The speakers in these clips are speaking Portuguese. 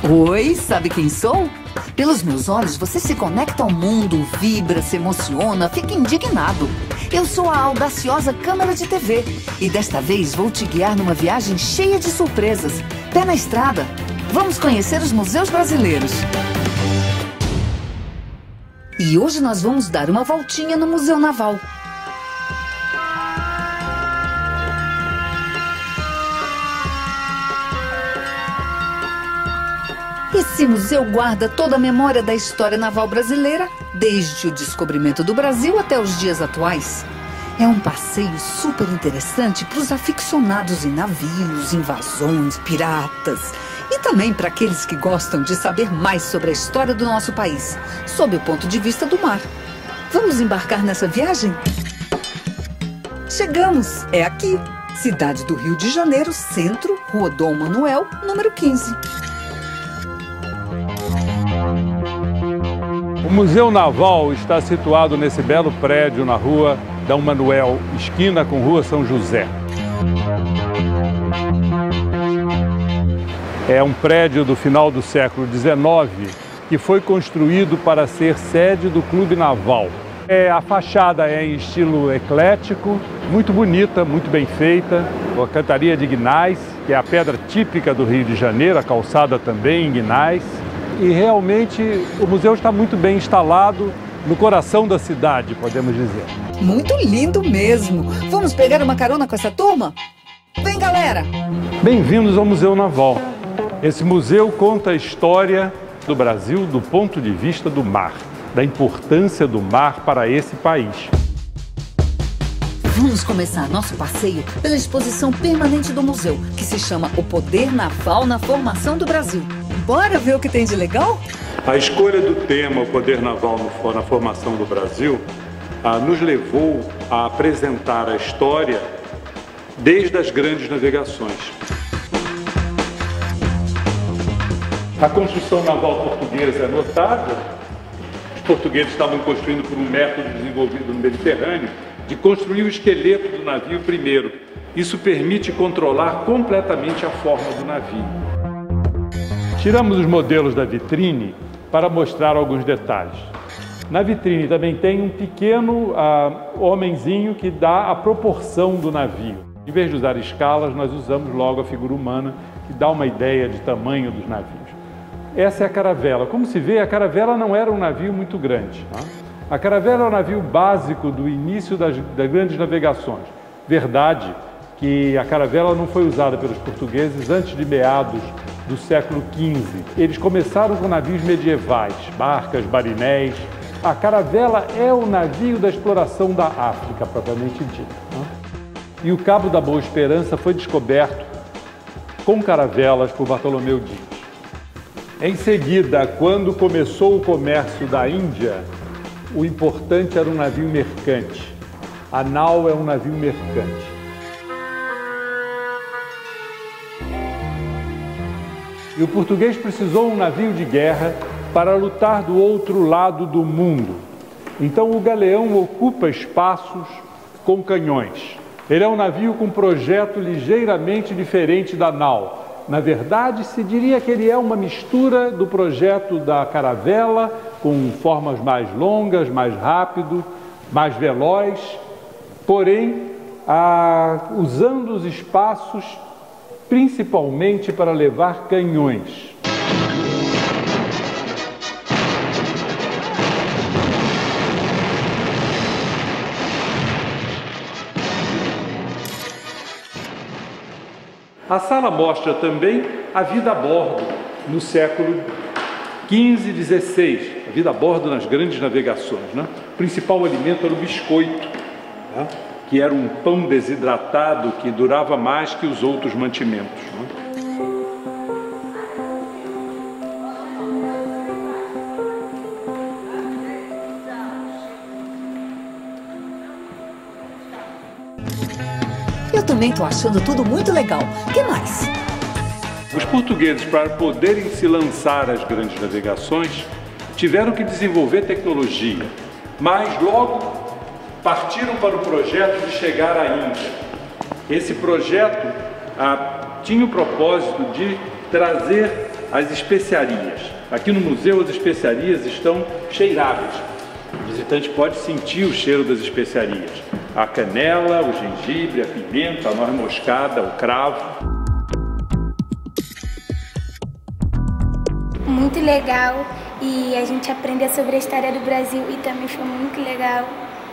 Oi, sabe quem sou? Pelos meus olhos, você se conecta ao mundo, vibra, se emociona, fica indignado. Eu sou a audaciosa câmera de TV e desta vez vou te guiar numa viagem cheia de surpresas. Pé na estrada. Vamos conhecer os museus brasileiros. E hoje nós vamos dar uma voltinha no Museu Naval. Esse museu guarda toda a memória da história naval brasileira, desde o descobrimento do Brasil até os dias atuais. É um passeio super interessante para os aficionados em navios, invasões, piratas e também para aqueles que gostam de saber mais sobre a história do nosso país, sob o ponto de vista do mar. Vamos embarcar nessa viagem? Chegamos! É aqui, cidade do Rio de Janeiro, centro, Rua Dom Manuel, número 15. O Museu Naval está situado nesse belo prédio na Rua Dom Manuel, esquina com Rua São José. É um prédio do final do século XIX que foi construído para ser sede do Clube Naval. A fachada é em estilo eclético, muito bonita, muito bem feita. A cantaria de Guinás, que é a pedra típica do Rio de Janeiro, a calçada também em Guinás. E realmente o museu está muito bem instalado no coração da cidade, podemos dizer. Muito lindo mesmo! Vamos pegar uma carona com essa turma? Vem, galera! Bem-vindos ao Museu Naval. Esse museu conta a história do Brasil do ponto de vista do mar, da importância do mar para esse país. Vamos começar nosso passeio pela exposição permanente do museu, que se chama O Poder Naval na Formação do Brasil. Bora ver o que tem de legal? A escolha do tema O Poder Naval na Formação do Brasil nos levou a apresentar a história desde as grandes navegações. A construção naval portuguesa é notável. Os portugueses estavam construindo por um método desenvolvido no Mediterrâneo de construir o esqueleto do navio primeiro. Isso permite controlar completamente a forma do navio. Tiramos os modelos da vitrine para mostrar alguns detalhes. Na vitrine também tem um pequeno homenzinho que dá a proporção do navio. Em vez de usar escalas, nós usamos logo a figura humana, que dá uma ideia de tamanho dos navios. Essa é a caravela. Como se vê, a caravela não era um navio muito grande. A caravela é o navio básico do início das grandes navegações. Verdade que a caravela não foi usada pelos portugueses antes de meados do século XV. Eles começaram com navios medievais, barcas, barinéis. A caravela é o navio da exploração da África, propriamente dita. E o Cabo da Boa Esperança foi descoberto com caravelas por Bartolomeu Dias. Em seguida, quando começou o comércio da Índia, o importante era um navio mercante. A nau é um navio mercante. E o português precisou de um navio de guerra para lutar do outro lado do mundo. Então o galeão ocupa espaços com canhões. Ele é um navio com projeto ligeiramente diferente da nau. Na verdade, se diria que ele é uma mistura do projeto da caravela, com formas mais longas, mais rápido, mais veloz, porém, usando os espaços principalmente para levar canhões. A sala mostra também a vida a bordo no século XV e XVI, a vida a bordo nas grandes navegações. O principal alimento era o biscoito, que era um pão desidratado que durava mais que os outros mantimentos. Eu também estou achando tudo muito legal. O que mais? Os portugueses, para poderem se lançar às grandes navegações, tiveram que desenvolver tecnologia, mas logo partiram para o projeto de chegar à Índia. Esse projeto tinha o propósito de trazer as especiarias. Aqui no museu as especiarias estão cheiradas. O visitante pode sentir o cheiro das especiarias. A canela, o gengibre, a pimenta, a noz moscada, o cravo. Muito legal, e a gente aprendeu sobre a história do Brasil e também foi muito legal,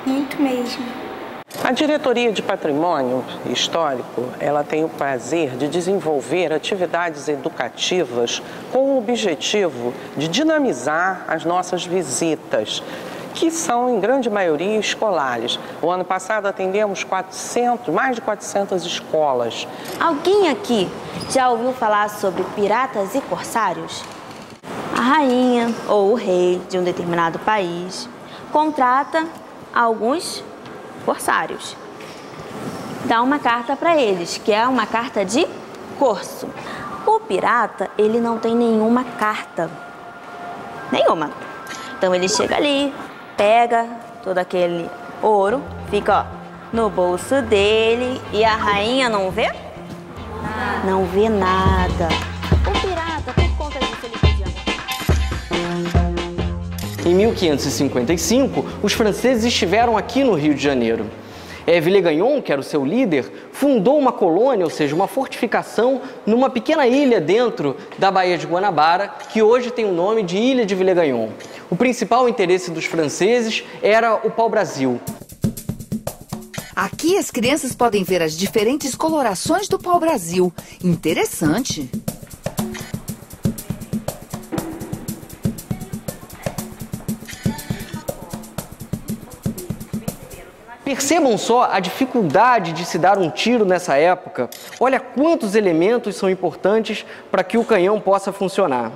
muito mesmo. A Diretoria de Patrimônio Histórico, ela tem o prazer de desenvolver atividades educativas com o objetivo de dinamizar as nossas visitas, que são, em grande maioria, escolares. O ano passado atendemos mais de 400 escolas. Alguém aqui já ouviu falar sobre piratas e corsários? A rainha ou o rei de um determinado país contrata alguns corsários. Dá uma carta para eles, que é uma carta de corso. O pirata, ele não tem nenhuma carta. Nenhuma. Então ele chega ali, pega todo aquele ouro, fica, ó, no bolso dele, e a rainha não vê? Não vê nada. O pirata, por conta disso, ele podia... Em 1555, os franceses estiveram aqui no Rio de Janeiro. Villegagnon, que era o seu líder, fundou uma colônia, ou seja, uma fortificação, numa pequena ilha dentro da Baía de Guanabara, que hoje tem o nome de Ilha de Villegagnon. O principal interesse dos franceses era o pau-brasil. Aqui as crianças podem ver as diferentes colorações do pau-brasil. Interessante! Percebam só a dificuldade de se dar um tiro nessa época. Olha quantos elementos são importantes para que o canhão possa funcionar.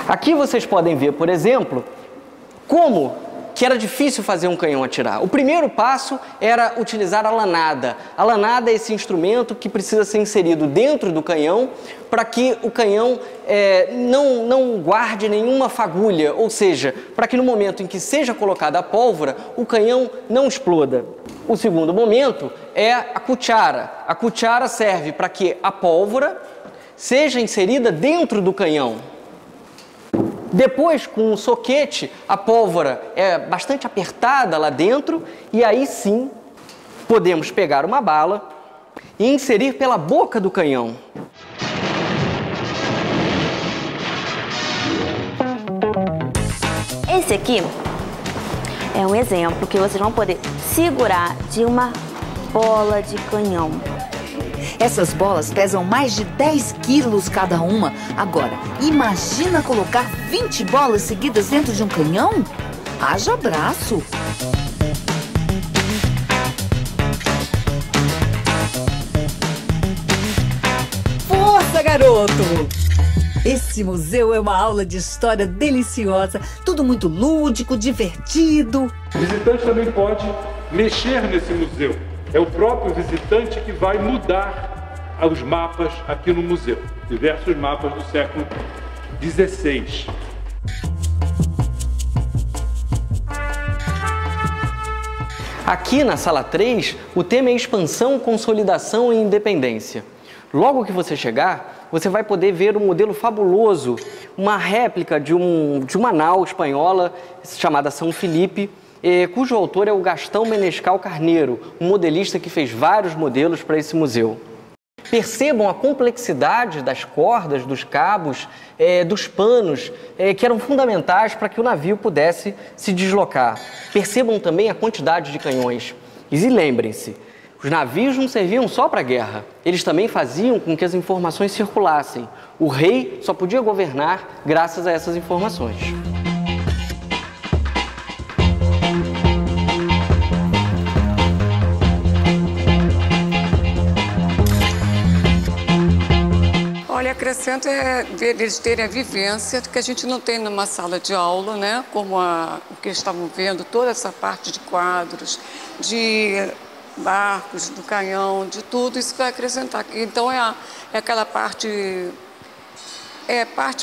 Aqui vocês podem ver, por exemplo, como que era difícil fazer um canhão atirar. O primeiro passo era utilizar a lanada. A lanada é esse instrumento que precisa ser inserido dentro do canhão para que o canhão não guarde nenhuma fagulha, ou seja, para que no momento em que seja colocada a pólvora, o canhão não exploda. O segundo momento é a cuchara. A cuchara serve para que a pólvora seja inserida dentro do canhão. Depois, com o soquete, a pólvora é bastante apertada lá dentro e aí sim podemos pegar uma bala e inserir pela boca do canhão. Esse aqui é um exemplo que vocês vão poder segurar de uma bola de canhão. Essas bolas pesam mais de 10 quilos cada uma. Agora, imagina colocar 20 bolas seguidas dentro de um canhão? Haja braço! Força, garoto! Esse museu é uma aula de história deliciosa. Tudo muito lúdico, divertido. O visitante também pode mexer nesse museu. É o próprio visitante que vai mudar os mapas aqui no museu. Diversos mapas do século XVI. Aqui na sala 3, o tema é expansão, consolidação e independência. Logo que você chegar, você vai poder ver um modelo fabuloso, uma réplica de uma nau espanhola chamada São Felipe, cujo autor é o Gastão Menescal Carneiro, um modelista que fez vários modelos para esse museu. Percebam a complexidade das cordas, dos cabos, dos panos, que eram fundamentais para que o navio pudesse se deslocar. Percebam também a quantidade de canhões. E lembrem-se, os navios não serviam só para a guerra, eles também faziam com que as informações circulassem. O rei só podia governar graças a essas informações. Olha, acrescento eles terem a vivência que a gente não tem numa sala de aula, né? Como o que estavam vendo, toda essa parte de quadros, de barcos, do canhão, de tudo, isso vai acrescentar. Então é aquela parte,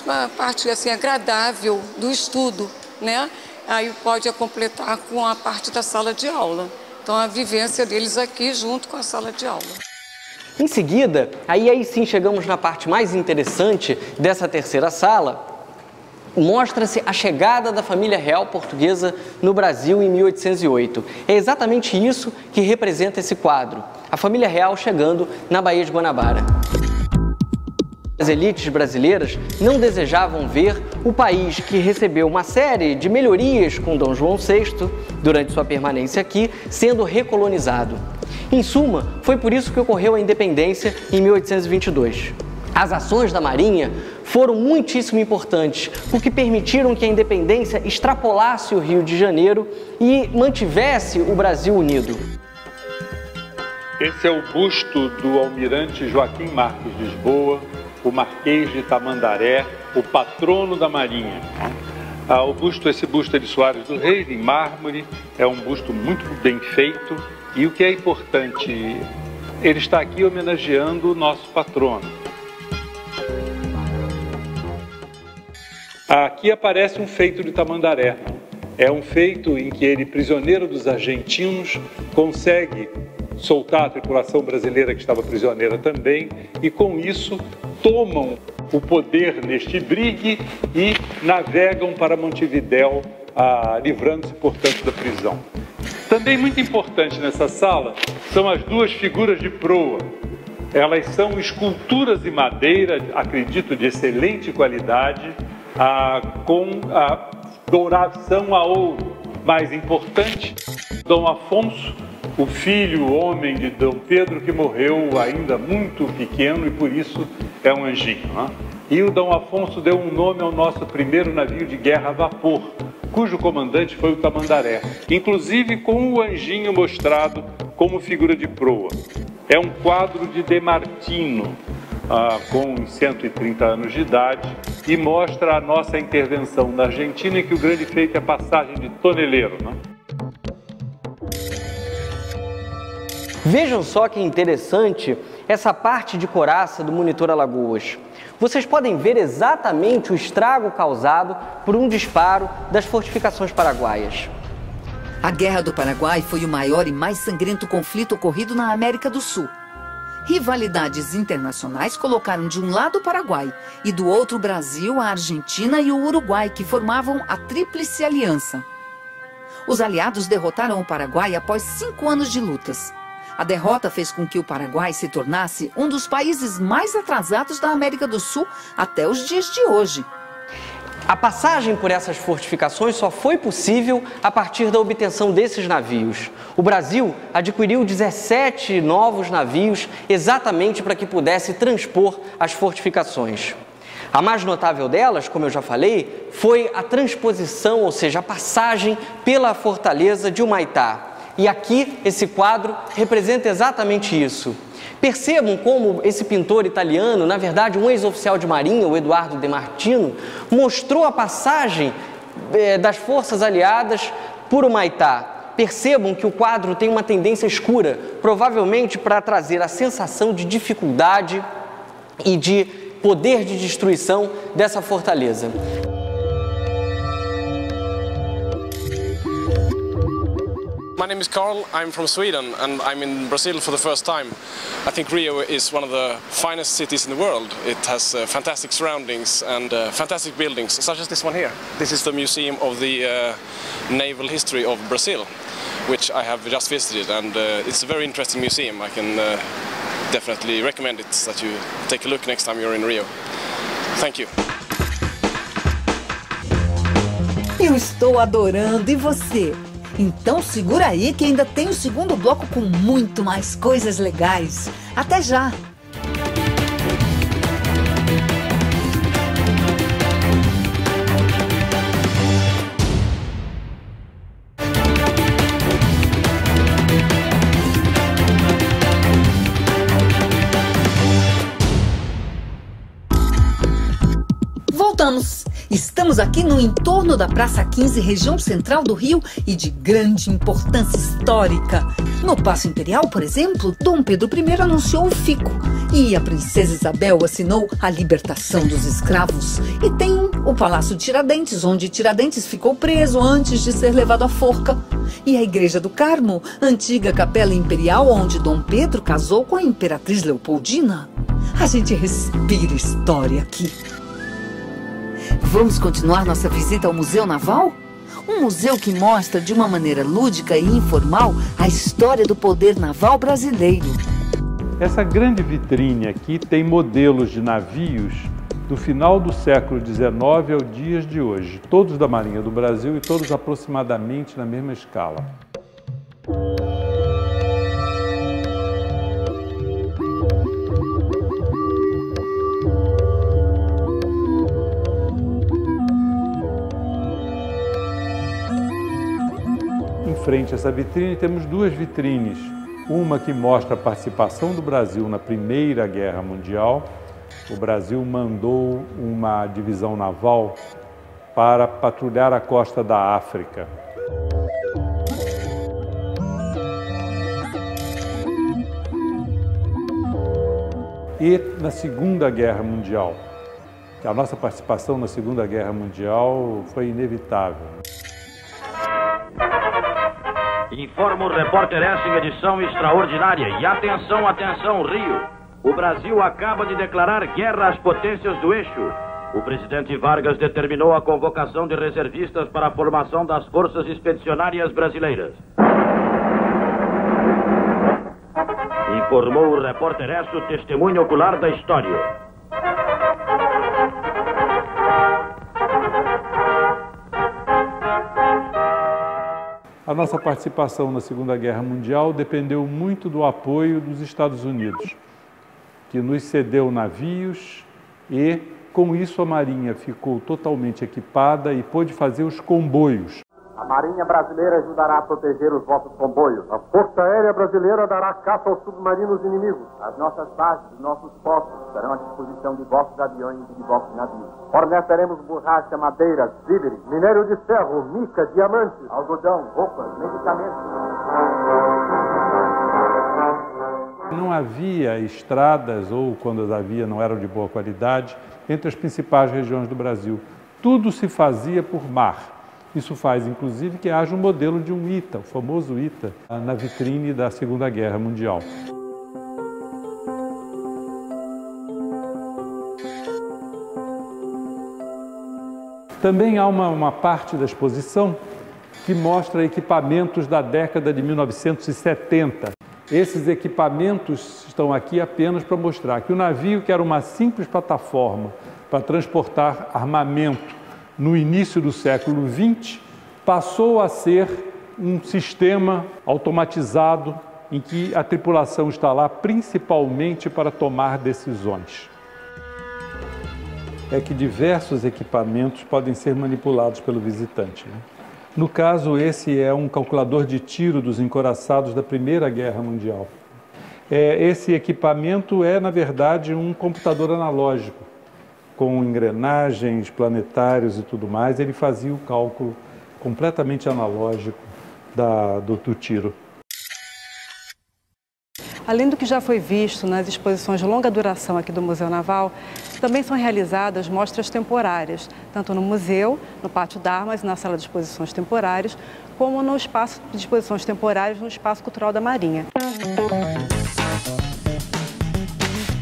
uma parte assim, agradável do estudo. né? Aí pode completar com a parte da sala de aula. Então, a vivência deles aqui junto com a sala de aula. Em seguida, aí sim chegamos na parte mais interessante dessa terceira sala. Mostra-se a chegada da família real portuguesa no Brasil em 1808. É exatamente isso que representa esse quadro, a família real chegando na Baía de Guanabara. As elites brasileiras não desejavam ver o país que recebeu uma série de melhorias com Dom João VI durante sua permanência aqui, sendo recolonizado. Em suma, foi por isso que ocorreu a independência em 1822. As ações da Marinha foram muitíssimo importantes, porque permitiram que a independência extrapolasse o Rio de Janeiro e mantivesse o Brasil unido. Esse é o busto do almirante Joaquim Marques de Lisboa, o Marquês de Tamandaré, o patrono da Marinha. Esse busto é de Soares do Reis, em mármore, é um busto muito bem feito e o que é importante, ele está aqui homenageando o nosso patrono. Aqui aparece um feito de Tamandaré. É um feito em que ele, prisioneiro dos argentinos, consegue soltar a tripulação brasileira que estava prisioneira também e com isso tomam o poder neste brigue e navegam para Montevidéu, livrando-se, portanto, da prisão. Também muito importante nessa sala são as duas figuras de proa. Elas são esculturas de madeira, acredito, de excelente qualidade, com a douração a ouro. Mais importante, Dom Afonso, o filho, homem de Dom Pedro, que morreu ainda muito pequeno e por isso é um anjinho, né? E o Dom Afonso deu um nome ao nosso primeiro navio de guerra a vapor, cujo comandante foi o Tamandaré, inclusive com o anjinho mostrado como figura de proa. É um quadro de De Martino, com 130 anos de idade, e mostra a nossa intervenção na Argentina, em que o grande feito é a passagem de toneleiro, né? Vejam só que interessante essa parte de coraça do monitor Alagoas. Vocês podem ver exatamente o estrago causado por um disparo das fortificações paraguaias. A Guerra do Paraguai foi o maior e mais sangrento conflito ocorrido na América do Sul. Rivalidades internacionais colocaram de um lado o Paraguai e do outro o Brasil, a Argentina e o Uruguai, que formavam a Tríplice Aliança. Os aliados derrotaram o Paraguai após 5 anos de lutas. A derrota fez com que o Paraguai se tornasse um dos países mais atrasados da América do Sul até os dias de hoje. A passagem por essas fortificações só foi possível a partir da obtenção desses navios. O Brasil adquiriu 17 novos navios exatamente para que pudesse transpor as fortificações. A mais notável delas, como eu já falei, foi a transposição, ou seja, a passagem pela fortaleza de Humaitá. E aqui esse quadro representa exatamente isso. Percebam como esse pintor italiano, na verdade um ex-oficial de marinha, o Eduardo De Martino, mostrou a passagem das forças aliadas por Humaitá. Percebam que o quadro tem uma tendência escura, provavelmente para trazer a sensação de dificuldade e de poder de destruição dessa fortaleza. My name is Carl, I'm from Sweden and I'm in Brazil for the first time. I think Rio is one of the finest cities in the world. It has fantastic surroundings and fantastic buildings, such as this one here. This is the Museum of the Naval History of Brazil, which I have just visited, and it's a very interesting museum. I can definitely recommend it that you take a look next time you're in Rio. Thank you. Eu estou adorando, e você? Então segura aí que ainda tem o segundo bloco com muito mais coisas legais. Até já! Voltamos! Estamos aqui no entorno da Praça 15, região central do Rio e de grande importância histórica. No Paço Imperial, por exemplo, Dom Pedro I anunciou o fico E a princesa Isabel assinou a libertação dos escravos. E tem o Palácio Tiradentes, onde Tiradentes ficou preso antes de ser levado à forca. E a Igreja do Carmo, antiga capela imperial onde Dom Pedro casou com a imperatriz Leopoldina. A gente respira história aqui. Vamos continuar nossa visita ao Museu Naval? Um museu que mostra de uma maneira lúdica e informal a história do poder naval brasileiro. Essa grande vitrine aqui tem modelos de navios do final do século XIX ao dias de hoje, todos da Marinha do Brasil e todos aproximadamente na mesma escala. Em frente a essa vitrine temos duas vitrines, uma que mostra a participação do Brasil na Primeira Guerra Mundial. O Brasil mandou uma divisão naval para patrulhar a costa da África. E na Segunda Guerra Mundial, a nossa participação na Segunda Guerra Mundial foi inevitável. Informa o repórter S em edição extraordinária. E atenção, atenção, Rio! O Brasil acaba de declarar guerra às potências do eixo. O presidente Vargas determinou a convocação de reservistas para a formação das Forças Expedicionárias Brasileiras. Informou o repórter S, o testemunho ocular da história. A nossa participação na Segunda Guerra Mundial dependeu muito do apoio dos Estados Unidos, que nos cedeu navios e, com isso, a Marinha ficou totalmente equipada e pôde fazer os comboios. A Marinha Brasileira ajudará a proteger os vossos comboios. A Força Aérea Brasileira dará caça aos submarinos inimigos. As nossas bases, os nossos postos estarão à disposição de vossos aviões e de vossos navios. Forneceremos borracha, madeira, víveres, minério de ferro, mica, diamantes, algodão, roupas, medicamentos. Não havia estradas, ou quando as havia não eram de boa qualidade, entre as principais regiões do Brasil. Tudo se fazia por mar. Isso faz, inclusive, que haja um modelo de um ITA, o famoso ITA, na vitrine da Segunda Guerra Mundial. Também há uma parte da exposição que mostra equipamentos da década de 1970. Esses equipamentos estão aqui apenas para mostrar que o navio, que era uma simples plataforma para transportar armamento no início do século XX, passou a ser um sistema automatizado em que a tripulação está lá principalmente para tomar decisões. É que diversos equipamentos podem ser manipulados pelo visitante, né? No caso, esse é um calculador de tiro dos encouraçados da Primeira Guerra Mundial. Esse equipamento é, na verdade, um computador analógico, com engrenagens, planetários e tudo mais. Ele fazia o cálculo completamente analógico do tiro. Além do que já foi visto nas exposições de longa duração aqui do Museu Naval, também são realizadas mostras temporárias, tanto no museu, no Pátio d'Armas e na Sala de Exposições Temporárias, como no Espaço de Exposições Temporárias no Espaço Cultural da Marinha.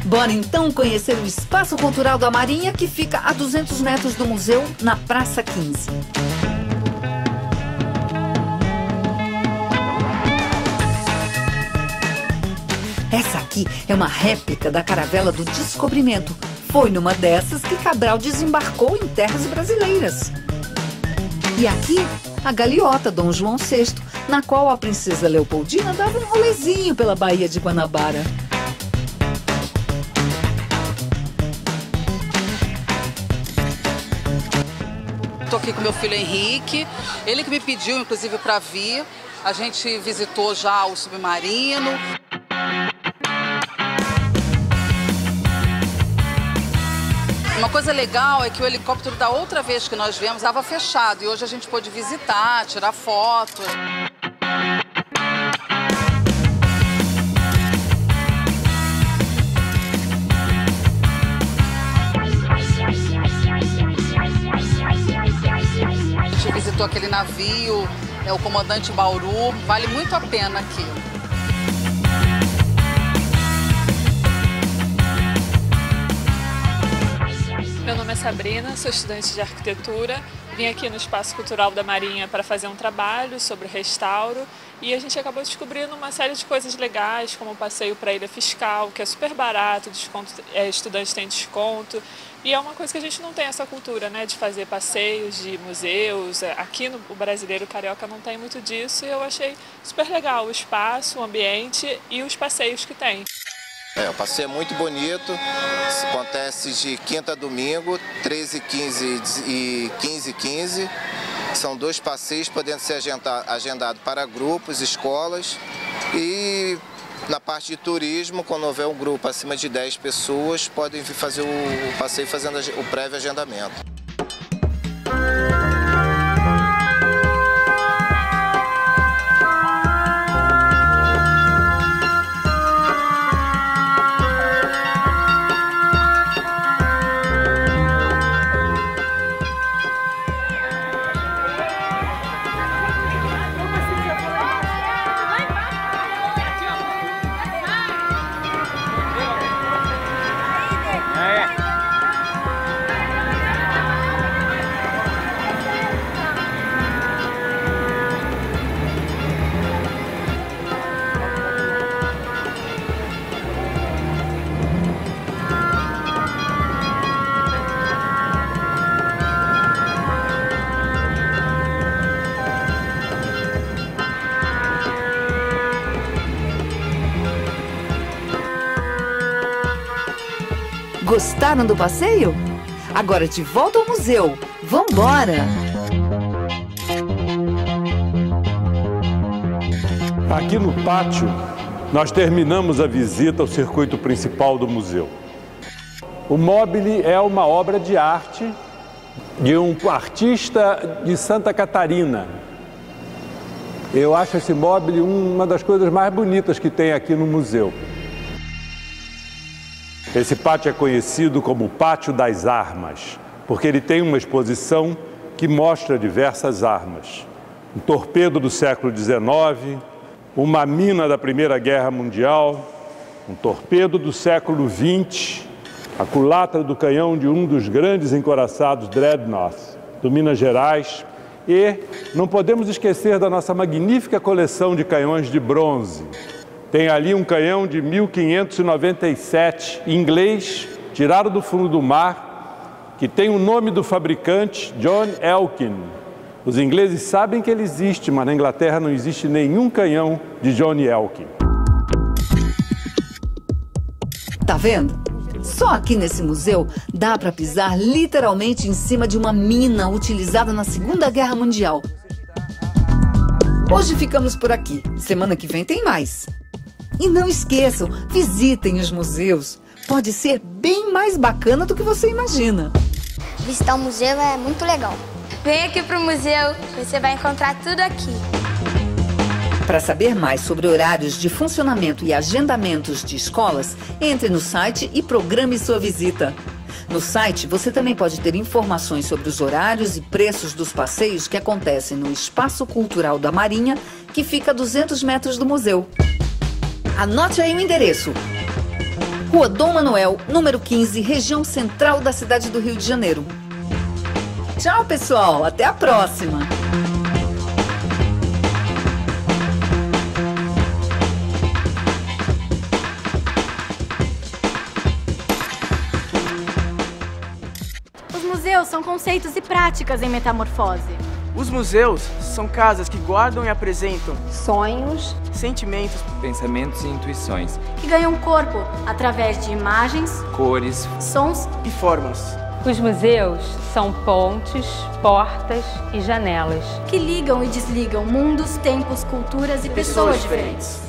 Bora então conhecer o Espaço Cultural da Marinha, que fica a 200 metros do museu, na Praça 15. Essa aqui é uma réplica da caravela do Descobrimento. Foi numa dessas que Cabral desembarcou em terras brasileiras. E aqui, a galeota Dom João VI, na qual a princesa Leopoldina dava um rolezinho pela Baía de Guanabara. Estou aqui com meu filho Henrique, ele que me pediu, inclusive, para vir. A gente visitou já o submarino. Uma coisa legal é que o helicóptero da outra vez que nós viemos estava fechado e hoje a gente pôde visitar, tirar foto. visitou aquele navio, o Comandante Bauru. Vale muito a pena aqui. Meu nome é Sabrina, sou estudante de arquitetura. Vim aqui no Espaço Cultural da Marinha para fazer um trabalho sobre o restauro e a gente acabou descobrindo uma série de coisas legais, como o passeio para a Ilha Fiscal, que é super barato, estudantes têm desconto. E é uma coisa que a gente não tem essa cultura, né, de fazer passeios de museus. Aqui o brasileiro carioca não tem muito disso e eu achei super legal o espaço, o ambiente e os passeios que tem. O passeio é muito bonito, acontece de quinta a domingo, 13h15 e 15h15. São 2 passeios podendo ser agendados para grupos, escolas e na parte de turismo, quando houver um grupo acima de 10 pessoas, podem vir fazer o passeio fazendo o prévio agendamento. Gostaram do passeio? Agora de volta ao museu. Vambora! Aqui no pátio, nós terminamos a visita ao circuito principal do museu. O Mobile é uma obra de arte de um artista de Santa Catarina. Eu acho esse Mobile uma das coisas mais bonitas que tem aqui no museu. Esse pátio é conhecido como Pátio das Armas, porque ele tem uma exposição que mostra diversas armas. Um torpedo do século XIX, uma mina da Primeira Guerra Mundial, um torpedo do século XX, a culatra do canhão de um dos grandes encoraçados Dreadnought, do Minas Gerais. E não podemos esquecer da nossa magnífica coleção de canhões de bronze. Tem ali um canhão de 1597, inglês, tirado do fundo do mar, que tem o nome do fabricante, John Elkin. Os ingleses sabem que ele existe, mas na Inglaterra não existe nenhum canhão de John Elkin. Tá vendo? Só aqui nesse museu dá para pisar literalmente em cima de uma mina utilizada na Segunda Guerra Mundial. Hoje ficamos por aqui. Semana que vem tem mais. E não esqueçam, visitem os museus. Pode ser bem mais bacana do que você imagina. Visitar o museu é muito legal. Vem aqui pro museu, você vai encontrar tudo aqui. Para saber mais sobre horários de funcionamento e agendamentos de escolas, entre no site e programe sua visita. No site, você também pode ter informações sobre os horários e preços dos passeios que acontecem no Espaço Cultural da Marinha, que fica a 200 metros do museu. Anote aí o endereço. Rua Dom Manuel, número 15, região central da cidade do Rio de Janeiro. Tchau, pessoal. Até a próxima. Os museus são conceitos e práticas em metamorfose. Os museus são casas que guardam e apresentam sonhos, sentimentos, pensamentos e intuições que ganham corpo através de imagens, cores, sons e formas. Os museus são pontes, portas e janelas que ligam e desligam mundos, tempos, culturas e pessoas diferentes.